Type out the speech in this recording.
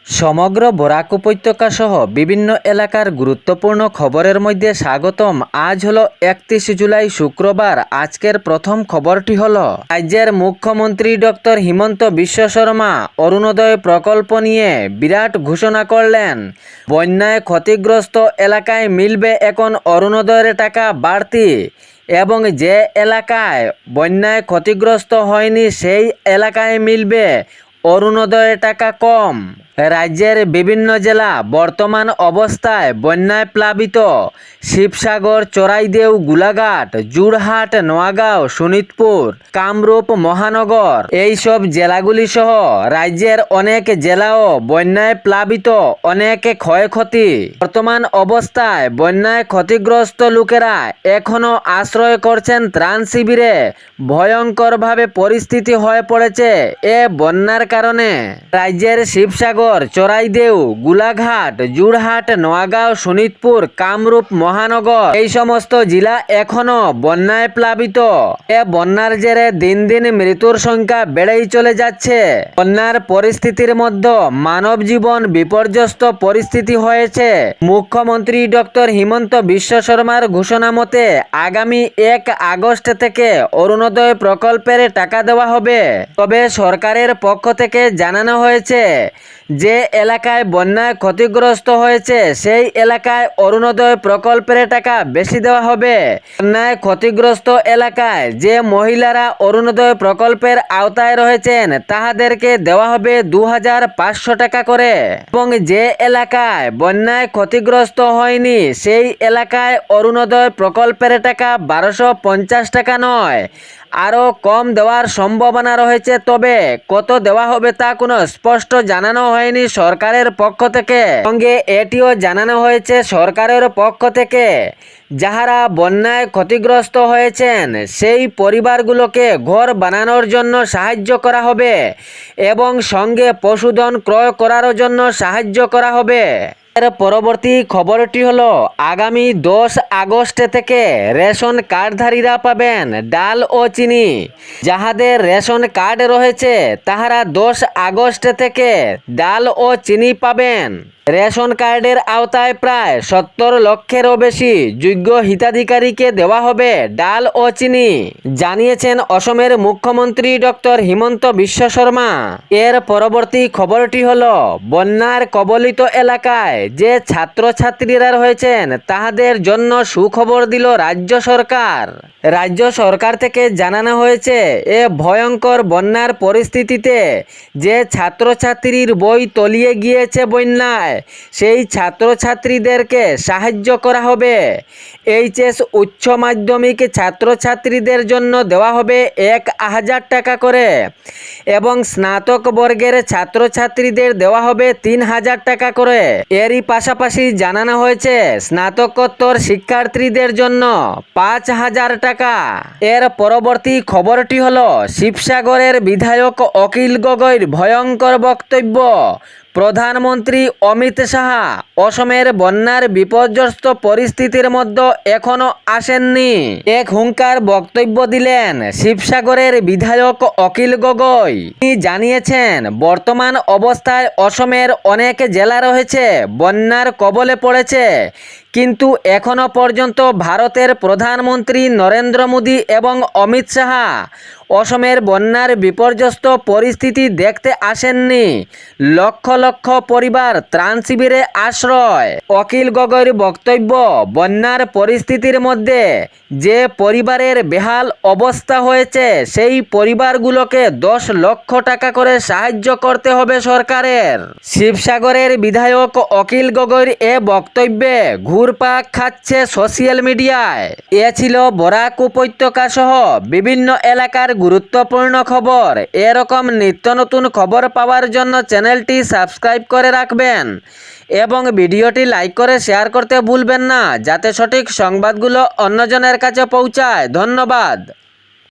সমগ্র বরাক উপত্যকা সহ বিভিন্ন এলাকার গুরুত্বপূর্ণ খবরের মধ্যে স্বাগতম। আজ হলো 31 জুলাই শুক্রবার। আজকের প্রথম খবরটি হলো রাজ্যের মুখ্যমন্ত্রী ডক্টর হিমন্ত বিশ্ব শর্মা অরুণোদয় প্রকল্প নিয়ে বিরাট ঘোষণা করলেন। বন্যায় ক্ষতিগ্রস্ত এলাকায় মিলবে এখন অরুণোদয়ের টাকা বাড়তি এবং যে এলাকায় বন্যায় ক্ষতিগ্রস্ত হয়নি সেই এলাকায় মিলবে অরুণোদয়ের টাকা কম। রাজ্যের বিভিন্ন জেলা বর্তমান অবস্থায় বন্যায় প্লাবিত। শিবসাগর, চড়াইদেউ, গোলাঘাট, যোরহাট, নোয়াগাঁও, শোনিতপুর, কামরূপ মহানগর এইসব জেলাগুলি সহ রাজ্যের অনেক জেলাও বন্যায় প্লাবিত, অনেক ক্ষয়ক্ষতি। বর্তমান অবস্থায় বন্যায় ক্ষতিগ্রস্ত লোকেরা এখনও আশ্রয় করছেন ত্রাণ শিবিরে। ভয়ঙ্করভাবে পরিস্থিতি হয়ে পড়েছে এ বন্যার কারণে। রাজ্যের শিবসাগর, চড়াইদেউ, গোলাঘাট, যোরহাট, নোয়াগাঁও, শোনিতপুর, কামরূপ মহানগর এই সমস্ত জেলা এখনো বন্যায় প্লাবিত। এ বন্যার জেরে দিন দিন মৃত্যুর সংখ্যা বেড়েই চলে যাচ্ছে। বন্যার পরিস্থিতির মধ্যে মানব জীবন বিপর্যস্ত পরিস্থিতি হয়েছে। মুখ্যমন্ত্রী ডক্টর হিমন্ত বিশ্ব শর্মার ঘোষণা মতে আগামী 1 আগস্ট থেকে অরুণোদয় প্রকল্পের টাকা দেওয়া হবে। তবে সরকারের পক্ষ থেকে জানানো হয়েছে যে এলাকায় বন্যায় ক্ষতিগ্রস্ত হয়েছে সেই এলাকায় অরুণোদয় প্রকল্পের টাকা বেশি দেওয়া হবে। বন্যায় ক্ষতিগ্রস্ত এলাকায় যে মহিলারা অরুণোদয় প্রকল্পের আওতায় রয়েছেন তাহাদেরকে দেওয়া হবে 2500 টাকা করে এবং যে এলাকায় বন্যায় ক্ষতিগ্রস্ত হয়নি সেই এলাকায় অরুণোদয় প্রকল্পের টাকা 1250 টাকা নয়, আরও কম দেওয়ার সম্ভাবনা রয়েছে। তবে কত দেওয়া হবে তা কোনো স্পষ্ট জানানো হয়নি সরকারের পক্ষ থেকে। সঙ্গে এটিও জানানো হয়েছে সরকারের পক্ষ থেকে যাহারা বন্যায় ক্ষতিগ্রস্ত হয়েছেন সেই পরিবারগুলোকে ঘর বানানোর জন্য সাহায্য করা হবে এবং সঙ্গে পশুধন ক্রয় করার জন্য সাহায্য করা হবে। এর পরবর্তী খবরটি হলো আগামী 10 আগস্ট থেকে রেশন কার্ডধারীরা পাবেন ডাল ও চিনি। যাহাদের রেশন কার্ড রয়েছে তাহারা 10 আগস্ট থেকে ডাল ও চিনি পাবেন। রেশন কার্ডের আওতায় প্রায় 70 লক্ষেরও বেশি যোগ্য হিতাধিকারীকে দেওয়া হবে ডাল ও চিনি, জানিয়েছেন অসমের মুখ্যমন্ত্রী ডক্টর হিমন্ত বিশ্ব শর্মা। এর পরবর্তী খবরটি হলো বন্যার কবলিত এলাকায় যে ছাত্রছাত্রীরা রয়েছেন তাহাদের জন্য সুখবর দিল রাজ্য সরকার। রাজ্য সরকার থেকে জানানো হয়েছে এ ভয়ঙ্কর বন্যার পরিস্থিতিতে যে ছাত্রছাত্রীর বই তলিয়ে গিয়েছে বন্যায় সেই ছাত্রছাত্রীদেরকে সাহায্য করা হবে। এইচএস উচ্চ মাধ্যমিক ছাত্রছাত্রীদের জন্য দেওয়া হবে 1000 টাকা করে এবং স্নাতক বর্গের ছাত্রছাত্রীদের দেওয়া হবে 3000 টাকা করে। এরই পাশাপাশি জানানো হয়েছে স্নাতকোত্তর শিক্ষার্থীদের জন্য 5000 টাকা। এর পরবর্তী খবরটি হলো শিবসাগরের বিধায়ক অখিল গগৈর ভয়ঙ্কর বক্তব্য। প্রধানমন্ত্রী অমিত শাহ অসমের বন্যার বিপর্যস্ত পরিস্থিতির মধ্যে এখনো আসেননি। এক হুঙ্কার বক্তব্য দিলেন শিবসাগরের বিধায়ক অখিল গগৈ। তিনি জানিয়েছেন বর্তমান অবস্থায় অসমের অনেক জেলা রয়েছে বন্যার কবলে পড়েছে, কিন্তু এখনো পর্যন্ত ভারতের প্রধানমন্ত্রী নরেন্দ্র মোদী এবং অমিত শাহ অসমের বন্যার বিপর্যস্ত পরিস্থিতি দেখতে আসেননি। লক্ষ লক্ষ পরিবার ত্রাণ শিবিরে আশ্রয়। অখিল গগৈর বক্তব্য, বন্যার পরিস্থিতির মধ্যে যে পরিবারের বেহাল অবস্থা হয়েছে সেই পরিবারগুলোকে 10 লক্ষ টাকা করে সাহায্য করতে হবে সরকারের। শিবসাগরের বিধায়ক অখিল গগৈর এ বক্তব্যে ঘুরপাক খাচ্ছে সোশ্যাল মিডিয়ায়। এ ছিল বরাক উপত্যকা সহ বিভিন্ন এলাকার গুরুত্বপূর্ণ খবর। এরকম নিত্য নতুন খবর পাওয়ার জন্য চ্যানেলটি সাবস্ক্রাইব করে রাখবেন এবং ভিডিওটি লাইক করে শেয়ার করতে ভুলবেন না যাতে সঠিক সংবাদগুলো অন্যজনের কাছে পৌঁছায়। ধন্যবাদ।